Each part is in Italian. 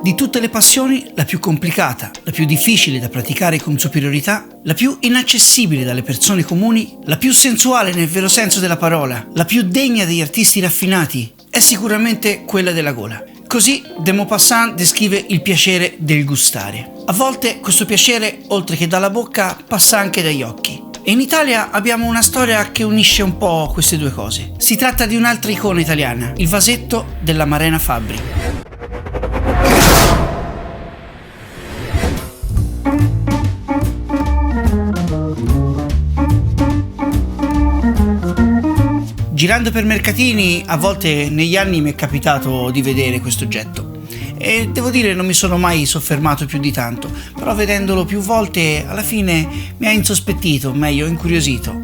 Di tutte le passioni, la più complicata, la più difficile da praticare con superiorità, la più inaccessibile dalle persone comuni, la più sensuale nel vero senso della parola, la più degna degli artisti raffinati, è sicuramente quella della gola. Così de Maupassant descrive il piacere del gustare. A volte questo piacere, oltre che dalla bocca, passa anche dagli occhi. E in Italia abbiamo una storia che unisce un po' queste due cose. Si tratta di un'altra icona italiana, il vasetto della Marena Fabbri. Girando per mercatini, a volte negli anni mi è capitato di vedere questo oggetto e devo dire non mi sono mai soffermato più di tanto, però vedendolo più volte alla fine mi ha insospettito, meglio incuriosito,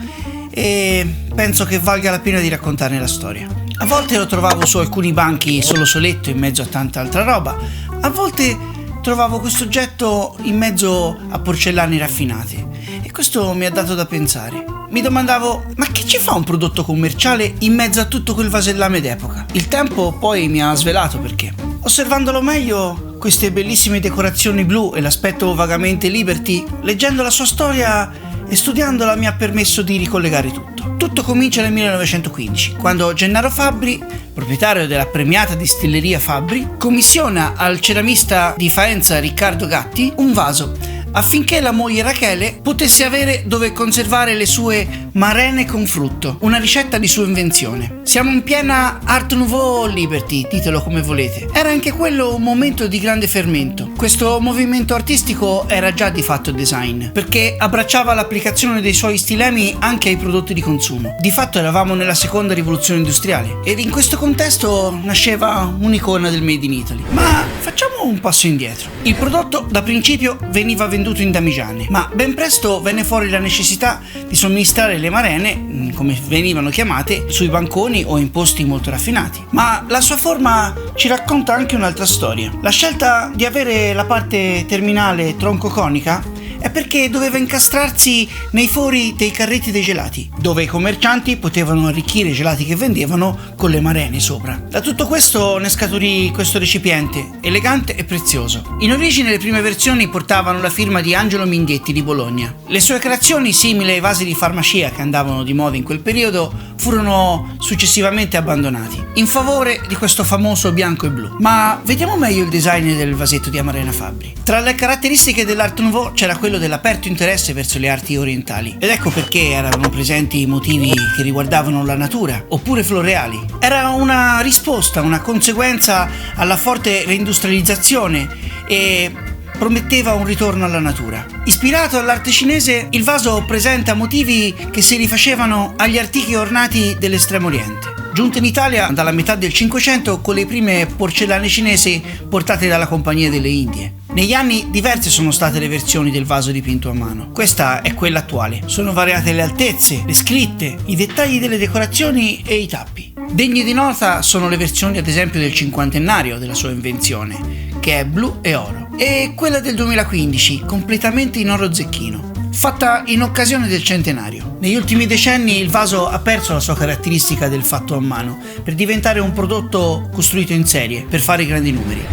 e penso che valga la pena di raccontarne la storia. A volte lo trovavo su alcuni banchi solo soletto in mezzo a tanta altra roba, a volte trovavo questo oggetto in mezzo a porcellane raffinate e questo mi ha dato da pensare. Mi domandavo, ma che ci fa un prodotto commerciale in mezzo a tutto quel vasellame d'epoca? Il tempo poi mi ha svelato perché. Osservandolo meglio, queste bellissime decorazioni blu e l'aspetto vagamente Liberty, leggendo la sua storia e studiandola mi ha permesso di ricollegare tutto. Tutto comincia nel 1915, quando Gennaro Fabbri, proprietario della premiata distilleria Fabbri, commissiona al ceramista di Faenza Riccardo Gatti un vaso affinché la moglie Rachele potesse avere dove conservare le sue marene con frutto, una ricetta di sua invenzione. Siamo in piena Art Nouveau Liberty, ditelo come volete. Era anche quello un momento di grande fermento. Questo movimento artistico era già di fatto design, perché abbracciava l'applicazione dei suoi stilemi anche ai prodotti di consumo. Di fatto eravamo nella seconda rivoluzione industriale ed in questo contesto nasceva un'icona del Made in Italy. Ma facciamo un passo indietro. Il prodotto da principio veniva venduto in damigiane, ma ben presto venne fuori la necessità di somministrare le marene, come venivano chiamate, sui banconi o in posti molto raffinati. Ma la sua forma ci racconta anche un'altra storia. La scelta di avere la parte terminale troncoconica è perché doveva incastrarsi nei fori dei carretti dei gelati, dove i commercianti potevano arricchire i gelati che vendevano con le marene sopra. Da tutto questo ne scaturì questo recipiente, elegante e prezioso. In origine le prime versioni portavano la firma di Angelo Minghietti di Bologna. Le sue creazioni, simili ai vasi di farmacia che andavano di moda in quel periodo, furono successivamente abbandonati, in favore di questo famoso bianco e blu. Ma vediamo meglio il design del vasetto di Marena Fabbri. Tra le caratteristiche dell'Art Nouveau c'era quello dell'aperto interesse verso le arti orientali, ed ecco perché erano presenti motivi che riguardavano la natura oppure floreali. Era una risposta, una conseguenza alla forte reindustrializzazione e prometteva un ritorno alla natura. Ispirato all'arte cinese, il vaso presenta motivi che si rifacevano agli artigli ornati dell'Estremo Oriente, giunte in Italia dalla metà del Cinquecento con le prime porcellane cinesi portate dalla Compagnia delle Indie. Negli anni diverse sono state le versioni del vaso dipinto a mano. Questa è quella attuale. Sono variate le altezze, le scritte, i dettagli delle decorazioni e i tappi. Degne di nota sono le versioni ad esempio del cinquantenario della sua invenzione, che è blu e oro, e quella del 2015, completamente in oro zecchino, fatta in occasione del centenario. Negli ultimi decenni il vaso ha perso la sua caratteristica del fatto a mano per diventare un prodotto costruito in serie per fare grandi numeri.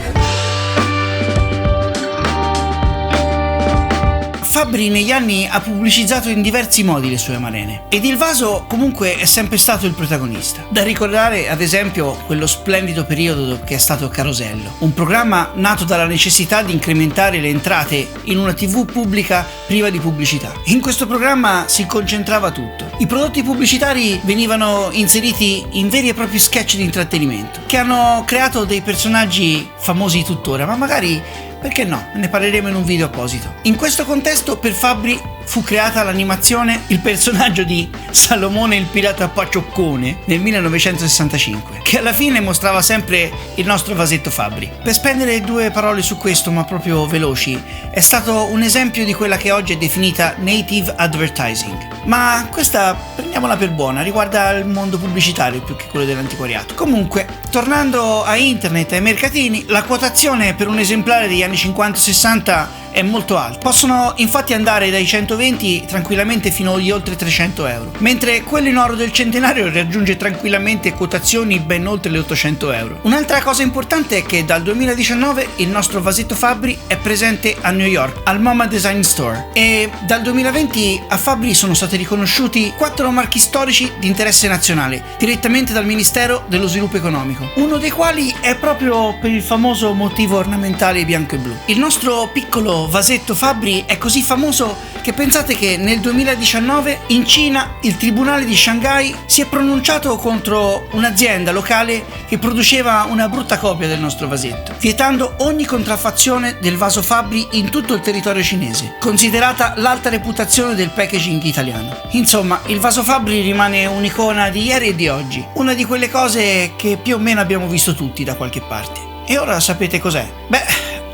Fabbri negli anni ha pubblicizzato in diversi modi le sue marene ed il vaso comunque è sempre stato il protagonista. Da ricordare ad esempio quello splendido periodo che è stato Carosello, un programma nato dalla necessità di incrementare le entrate in una TV pubblica priva di pubblicità. In questo programma si concentrava tutto. I prodotti pubblicitari venivano inseriti in veri e propri sketch di intrattenimento che hanno creato dei personaggi famosi tuttora, ma magari perché no? Ne parleremo in un video apposito. In questo contesto per Fabbri fu creata l'animazione Il personaggio di Salomone il pirata Pacioccone nel 1965, che alla fine mostrava sempre il nostro vasetto Fabbri. Per spendere due parole su questo, ma proprio veloci, è stato un esempio di quella che oggi è definita native advertising. Ma questa, prendiamola per buona, riguarda il mondo pubblicitario più che quello dell'antiquariato. Comunque, tornando a internet e ai mercatini, la quotazione per un esemplare degli anni 50-60 è molto alta. Possono infatti andare dai 120 tranquillamente fino agli oltre 300 euro, mentre quello in oro del centenario raggiunge tranquillamente quotazioni ben oltre le 800 euro. Un'altra cosa importante è che dal 2019 il nostro vasetto Fabbri è presente a New York, al MoMA Design Store, e dal 2020 a Fabbri sono stati riconosciuti 4 marchi storici di interesse nazionale direttamente dal Ministero dello Sviluppo Economico, uno dei quali è proprio per il famoso motivo ornamentale bianco e blu. Il nostro piccolo vasetto Fabbri è così famoso che pensate che nel 2019 in Cina il tribunale di Shanghai si è pronunciato contro un'azienda locale che produceva una brutta copia del nostro vasetto, vietando ogni contraffazione del vaso Fabbri in tutto il territorio cinese, considerata l'alta reputazione del packaging italiano. Insomma, il vaso Fabbri rimane un'icona di ieri e di oggi, una di quelle cose che più o meno abbiamo visto tutti da qualche parte. E ora sapete cos'è?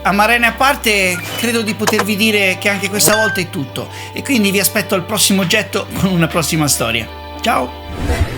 Amarene a parte, credo di potervi dire che anche questa volta è tutto, e quindi vi aspetto al prossimo oggetto con una prossima storia. Ciao!